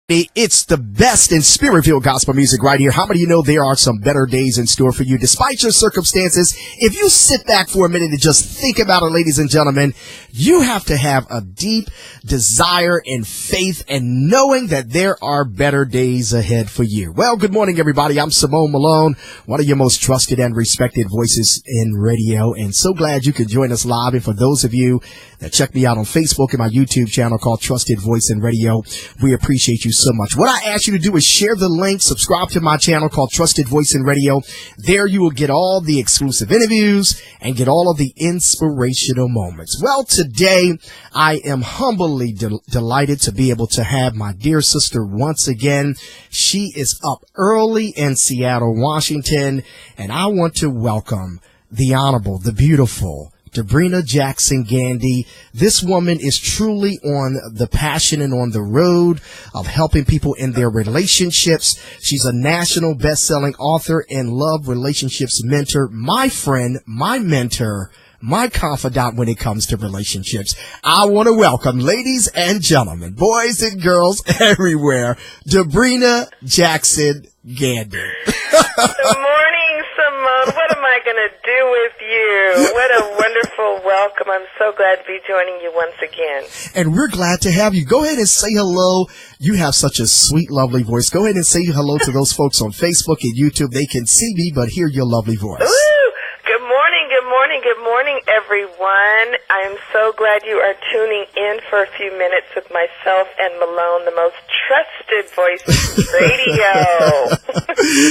It's the best in spirit-filled gospel music right here. How many of you know there are some better days in store for you despite your circumstances? If you sit back for a minute and just think about it, ladies and gentlemen, you have to have a deep desire and faith and knowing that there are better days ahead for you. Well, good morning, everybody. I'm Simone Malone, one of your most trusted and respected voices in radio, and so glad you could join us live. And for those of you that check me out on Facebook and my YouTube channel called Trusted Voice in Radio, we appreciate you so much. What I ask you to do is share the link, subscribe to my channel called Trusted Voice in Radio. There you will get all the exclusive interviews and get all of the inspirational moments. Well, today I am humbly delighted to be able to have my dear sister once again. She is up early in Seattle, Washington, and I want to welcome the Honorable, the Beautiful, Debrina Jackson Gandy. This woman is truly on the passion and on the road of helping people in their relationships. She's a national best-selling author and love relationships mentor, my friend, my mentor, my confidant when it comes to relationships. I want to welcome, ladies and gentlemen, boys and girls everywhere, Debrina Jackson Gandy. Good morning, Simone. What am I going to do with you? What a wonderful welcome. I'm so glad to be joining you once again. And we're glad to have you. Go ahead and say hello. You have such a sweet, lovely voice. Go ahead and say hello to those folks on Facebook and YouTube. They can see me, but hear your lovely voice. Ooh, good morning, good morning, good morning, everyone. I'm so glad you are tuning in for a few minutes with myself and Malone, the most trusted voice in radio.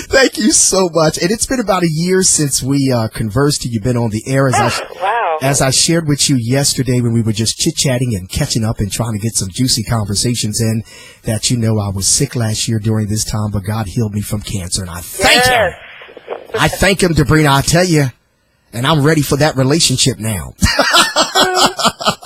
Thank you so much. And it's been about a year since we conversed. You've been on the air as I shared with you yesterday when we were just chit-chatting and catching up and trying to get some juicy conversations in, that I was sick last year during this time, but God healed me from cancer, and I thank Him. I thank Him, Debrina, I tell you. And I'm ready for that relationship now.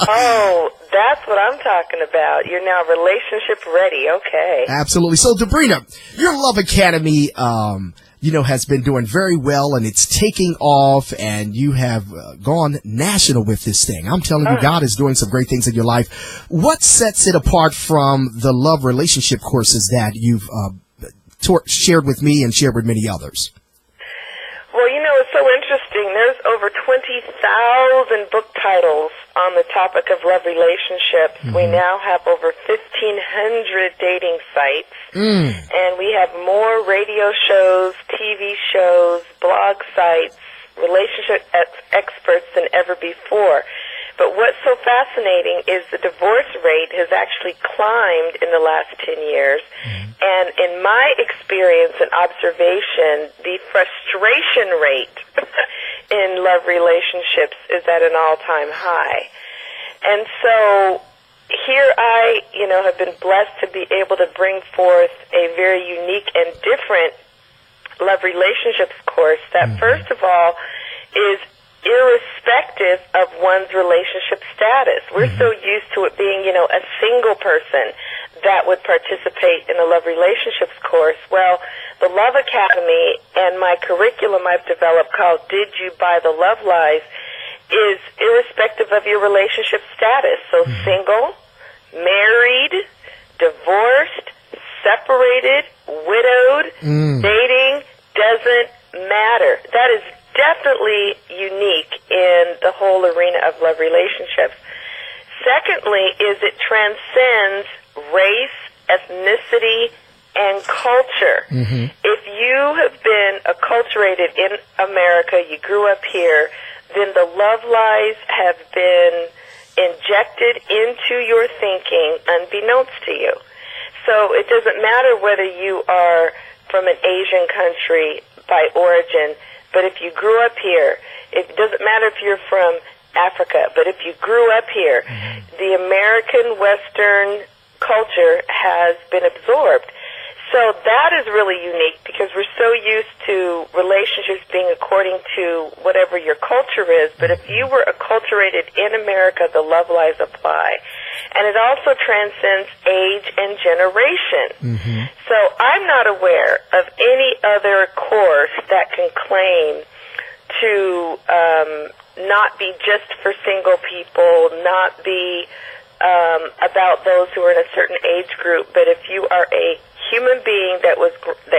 Oh, that's what I'm talking about. You're now relationship ready. Okay. Absolutely. So, Debrina, your Love Academy, has been doing very well, and it's taking off, and you have gone national with this thing. I'm telling you, God is doing some great things in your life. What sets it apart from the love relationship courses that you've shared with me and shared with many others? Well, it's so interesting. There's over 20,000 book titles on the topic of love relationships. Mm-hmm. We now have over 1,500 dating sites. And we have more radio shows, TV shows, blog sites, relationship experts than ever before. But what's so fascinating is the divorce rate has actually climbed in the last 10 years. And in my experience and observation, the frustration rate in love relationships is at an all-time high. And so here I, have been blessed to be able to bring forth a very unique and different love relationships course that, first of all, is irrespective of one's relationship status. We're so used to it being, a single person that would participate in a love relationships course. Well, the Love Academy and my curriculum I've developed called Did You Buy the Love Lies is irrespective of your relationship status. So single, married, divorced, separated, widowed, dating, doesn't matter. That is definitely unique in the whole arena of love relationships. Secondly, is it transcends race, ethnicity, and culture. If you have been acculturated in America, you grew up here, then the love lies have been injected into your thinking unbeknownst to you. So it doesn't matter whether you are from an Asian country by origin, but if you grew up here, it doesn't matter if you're from Africa, but if you grew up here, the American Western culture has been absorbed. So that is really unique because we're so used to relationships being according to whatever your culture is. But if you were acculturated in America, the love lies apply. And it also transcends age and generation. So I'm not aware of any other course that can claim to not be just for single people, not be about those who are in a certain age group, but if you are a human being that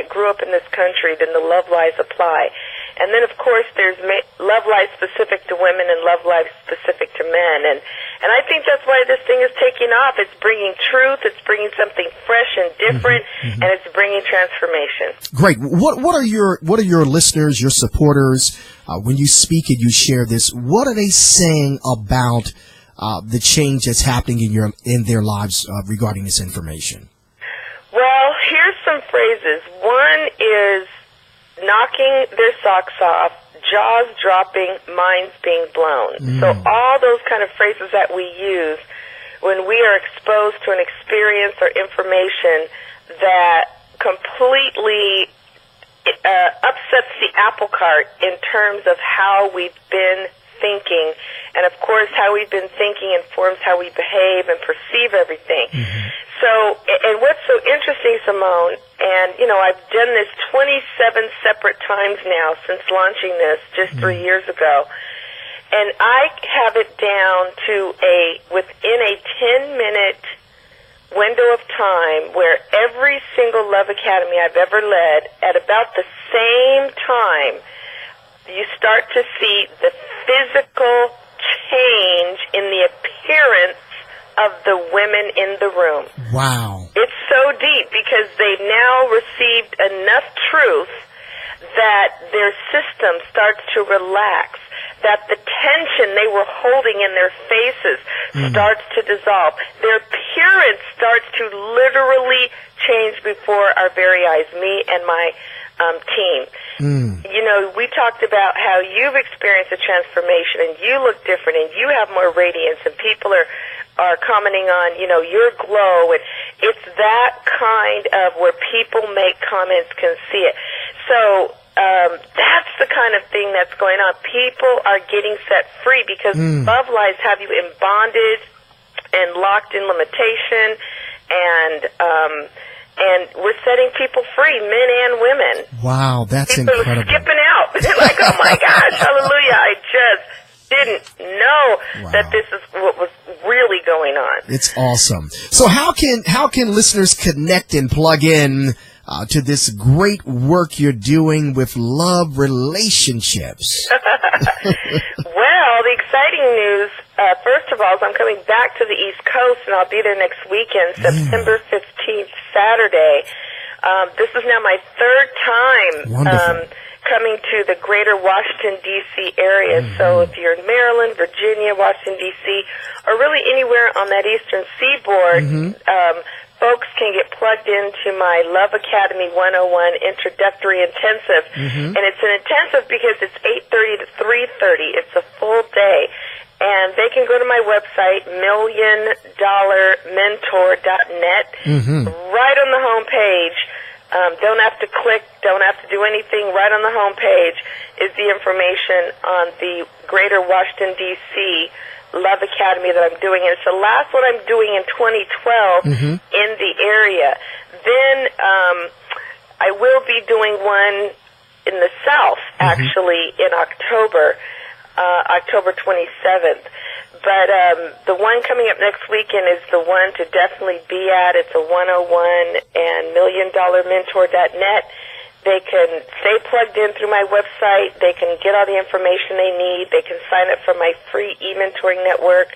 grew up in this country, then the love lies apply. And then, of course, there's love lies specific to women and love lies specific to men. And I think that's why this thing is taking off. It's bringing truth. It's bringing something fresh and different, and it's bringing transformation. Great. What are your listeners, your supporters, when you speak and you share this, what are they saying about the change that's happening in their lives regarding this information? Well, here's some phrases. One is knocking their socks off, jaws dropping, minds being blown. So all those kind of phrases that we use when we are exposed to an experience or information that completely upsets the apple cart in terms of how we've been thinking. And, of course, how we've been thinking informs how we behave and perceive everything. So, and what's so interesting, Simone, and, you know, I've done this 27 separate times now since launching this just 3 years ago, and I have it down to within a 10-minute window of time where every single Love Academy I've ever led, at about the same time, you start to see the physical change in the appearance of the women in the room. Wow. It's so deep because they've now received enough truth that their system starts to relax, that the tension they were holding in their faces starts to dissolve. Their appearance starts to literally change before our very eyes, me and my team. You know, we talked about how you've experienced a transformation and you look different and you have more radiance and people are commenting on, you know, your glow, and it's that kind of where people make comments, can see it. So that's the kind of thing that's going on. People are getting set free because love lies have you in bondage and locked in limitation, and we're setting people free, men and women. Wow, that's people incredible. People are skipping out. They're like, oh my gosh, hallelujah, I just didn't know that this is what was really going on. It's awesome. So how can listeners connect and plug in to this great work you're doing with Love Relationships? Well, the exciting news, first of all, is I'm coming back to the East Coast, and I'll be there next weekend, September 15th, Saturday. This is now my third time coming to the greater Washington, D.C. area. So if you're in Maryland, Virginia, Washington, D.C., or really anywhere on that eastern seaboard, folks can get plugged into my Love Academy 101 Introductory Intensive. And it's an intensive because it's 8:30 to 3:30. It's a full day. And they can go to my website, $1,000,000mentor.net. Right on the home page. Don't have to click, don't have to do anything. Right on the home page is the information on the greater Washington, D.C. Love Academy that I'm doing. And it's the last one I'm doing in 2012 in the area. Then I will be doing one in the South, actually, in October 27th. But the one coming up next weekend is the one to definitely be at. It's a 101 and $1,000,000mentor.net. They can stay plugged in through my website. They can get all the information they need. They can sign up for my free e-mentoring network.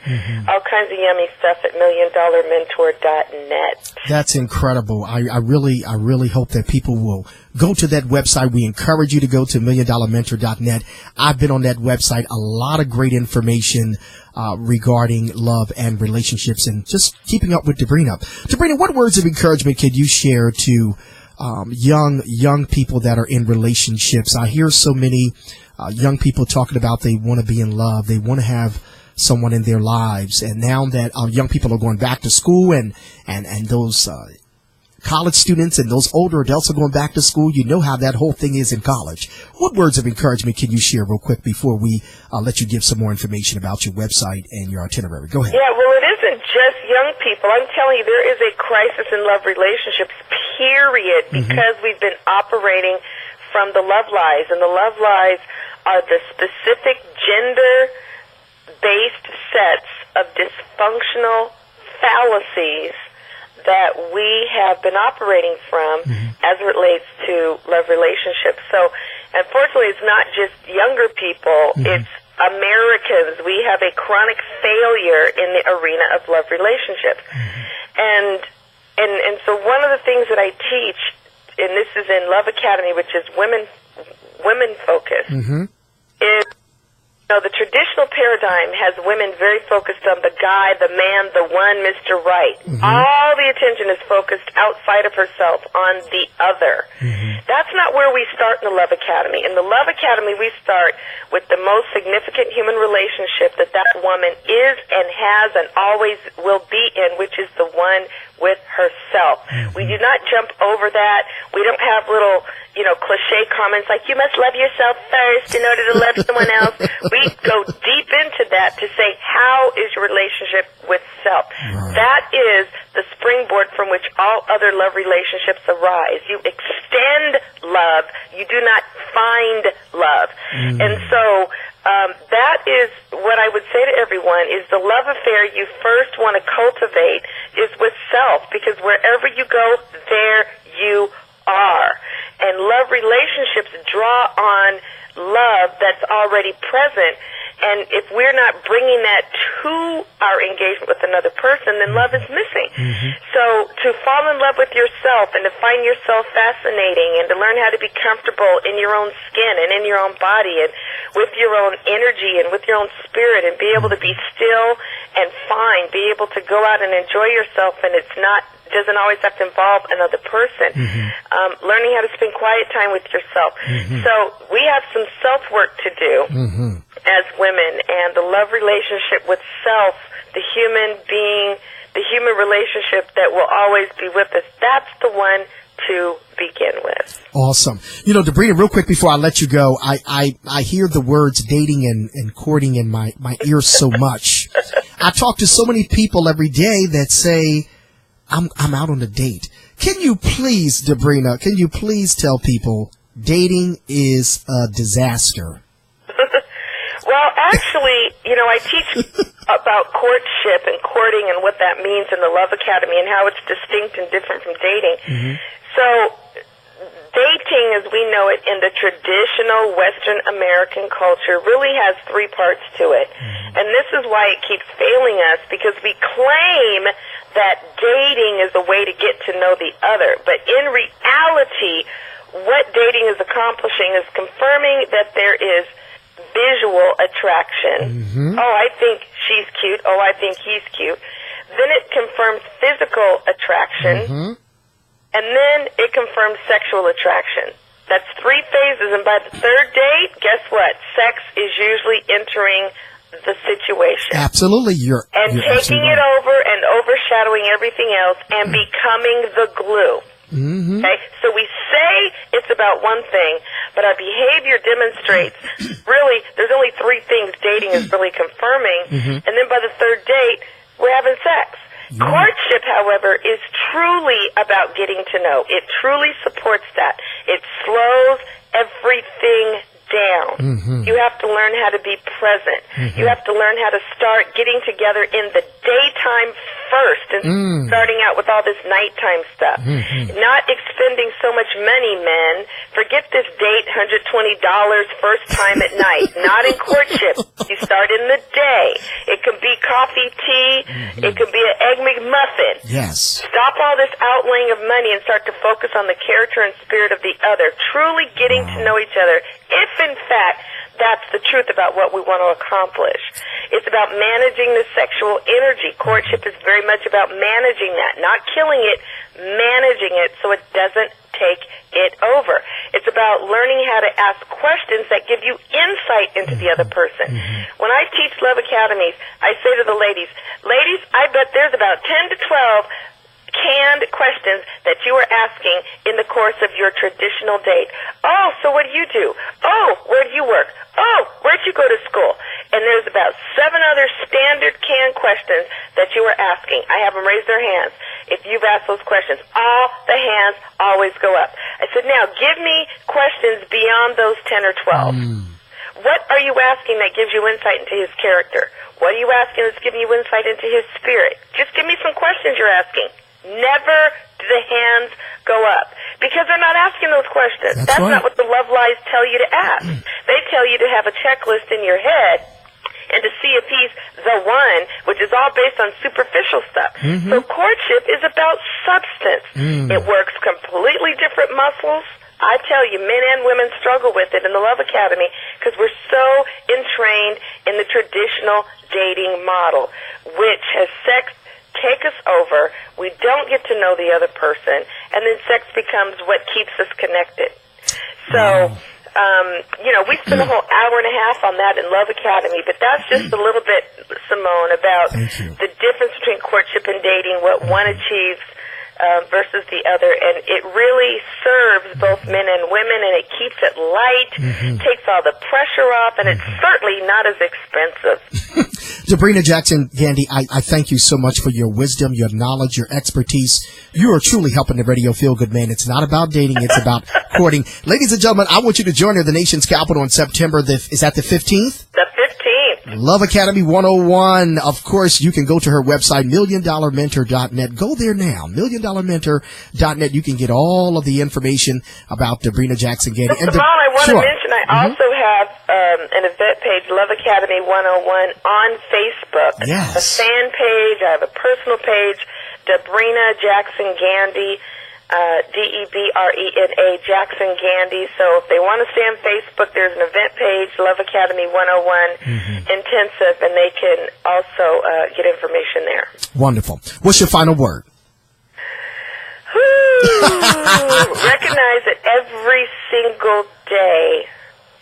All kinds of yummy stuff at $1,000,000mentor.net. That's incredible. I really hope that people will go to that website. We encourage you to go to $1,000,000mentor.net. I've been on that website. A lot of great information regarding love and relationships and just keeping up with Debrina. Debrina, what words of encouragement could you share to young people that are in relationships? I hear so many young people talking about they want to be in love, they want to have someone in their lives, and now that young people are going back to school and those college students and those older adults are going back to school, you know how that whole thing is in college. What words of encouragement can you share real quick before we let you give some more information about your website and your itinerary? Go ahead. Yeah, well, it isn't just young people. I'm telling you, there is a crisis in love relationships, period, because we've been operating from the love lies. And the love lies are the specific gender-based sets of dysfunctional fallacies that we have been operating from as it relates to love relationships. So, unfortunately, it's not just younger people, it's Americans. We have a chronic failure in the arena of love relationships. And so one of the things that I teach, and this is in Love Academy, which is women focused, is, you know, the traditional paradigm has women very focused on the guy, the man, the one, Mr. Right. All the attention is focused outside of herself on the other. That's not where we start in the Love Academy. In the Love Academy, we start with the most significant human relationship that woman is and has and always will be in, which is the one with herself. We do not jump over that. We don't have little, you know, cliche comments like, you must love yourself first in order to love someone else. We go deep into that to say, how is your relationship with self? That is the springboard from which all other love relationships arise. You extend love. You do not find love. And so that is what I would say to everyone, is the love affair you first want to cultivate is with self, because wherever you go, there you are. And love relationships draw on love that's already present. And if we're not bringing that to our engagement with another person, then love is missing. So to fall in love with yourself and to find yourself fascinating and to learn how to be comfortable in your own skin and in your own body and with your own energy and with your own spirit, and be able to be still and fine, be able to go out and enjoy yourself, and doesn't always have to involve another person. Learning how to spend quiet time with yourself. So we have some self-work to do as women, and the love relationship with self, the human being, the human relationship that will always be with us, that's the one to begin with. Awesome. You know, Debrina, real quick before I let you go, I hear the words dating and courting in my ears so much. I talk to so many people every day that say, I'm out on a date. Can you please, Debrina, tell people dating is a disaster? Well, actually, you know, I teach about courtship and courting and what that means in the Love Academy and how it's distinct and different from dating. So dating as we know it in the traditional Western American culture really has three parts to it. And this is why it keeps failing us, because we claim that dating is a way to get to know the other. But in reality, what dating is accomplishing is confirming that there is visual attraction. Oh, I think she's cute. Oh, I think he's cute. Then it confirms physical attraction. And then it confirms sexual attraction. That's three phases, and by the third date, guess what? Sex is usually entering the situation. Absolutely. You're taking it over and overshadowing everything else and becoming the glue. Okay? So we say it's about one thing, but our behavior demonstrates really there's only three things dating is really confirming, and then by the third date, we're having sex. Courtship, however, is truly about getting to know. It truly supports that. It slows everything down. You have to learn how to be present. You have to learn how to start getting together in the daytime first and starting out with all this nighttime stuff. Not expending so much money, men. Forget this date, $120 first time at night. Not in courtship. You start in the day. It could be coffee, tea. It could be an Egg McMuffin. Yes. Stop all this outlaying of money and start to focus on the character and spirit of the other. Truly getting to know each other. If, in fact, that's the truth about what we want to accomplish. It's about managing the sexual energy. Courtship is very much about managing that, not killing it, managing it so it doesn't take it over. It's about learning how to ask questions that give you insight into the other person. When I teach Love Academies, I say to the ladies, I bet there's about 10 to 12 canned questions that you are asking in the course of your traditional date. Oh, so what do you do? Oh, where do you work? Oh, where'd you go to school? And there's about 7 other standard canned questions that you are asking. I have them raise their hands. If you've asked those questions, all the hands always go up. I said, now give me questions beyond those 10 or 12. What are you asking that gives you insight into his character? What are you asking that's giving you insight into his spirit? Just give me some questions you're asking. Never do the hands go up, because they're not asking those questions. That's right. not what the love lies tell you to ask. They tell you to have a checklist in your head and to see if he's the one, which is all based on superficial stuff. So courtship is about substance. It works completely different muscles. I tell you, men and women struggle with it in the Love Academy because we're so entrained in the traditional dating model, which has sex take us over. We don't get to know the other person, and then sex becomes what keeps us connected. So, we spent a whole hour and a half on that in Love Academy, but that's just a little bit, Simone, about the difference between courtship and dating, what one achieves versus the other, and it really serves both men and women, and it keeps it light, takes all the pressure off, and it's certainly not as expensive. Debrina Jackson Gandy, I thank you so much for your wisdom, your knowledge, your expertise. You are truly helping the radio feel good, man. It's not about dating. It's about courting. Ladies and gentlemen, I want you to join her at the nation's capital on September. Is that the 15th? The 15th. Love Academy 101. Of course, you can go to her website, milliondollarmentor.net. Go there now, milliondollarmentor.net. You can get all of the information about Debrina Jackson Gandy. And I want to mention I also have an event page, Love Academy 101, on Facebook. Yes. A fan page. I have a personal page, Debrina Jackson Gandy, Debrena Jackson Gandy. So if they want to stay on Facebook, there's an event page, Love Academy 101 Intensive, and they can also get information there. Wonderful. What's your final word? Recognize that every single day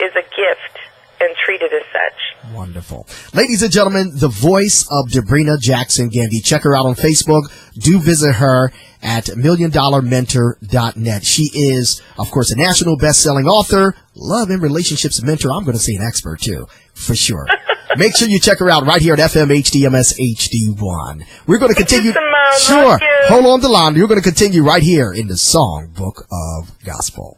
is a gift and treat it as such. Wonderful. Ladies and gentlemen, the voice of Debrina Jackson Gandy. Check her out on Facebook. Do visit her at milliondollarmentor.net. She is, of course, a national best-selling author, love and relationships mentor. I'm going to say an expert, too, for sure. Make sure you check her out right here at FM HDMS HD1. We're going to continue. Thank you, Simone. Sure. Hold on the line. We're going to continue right here in the Songbook of Gospel.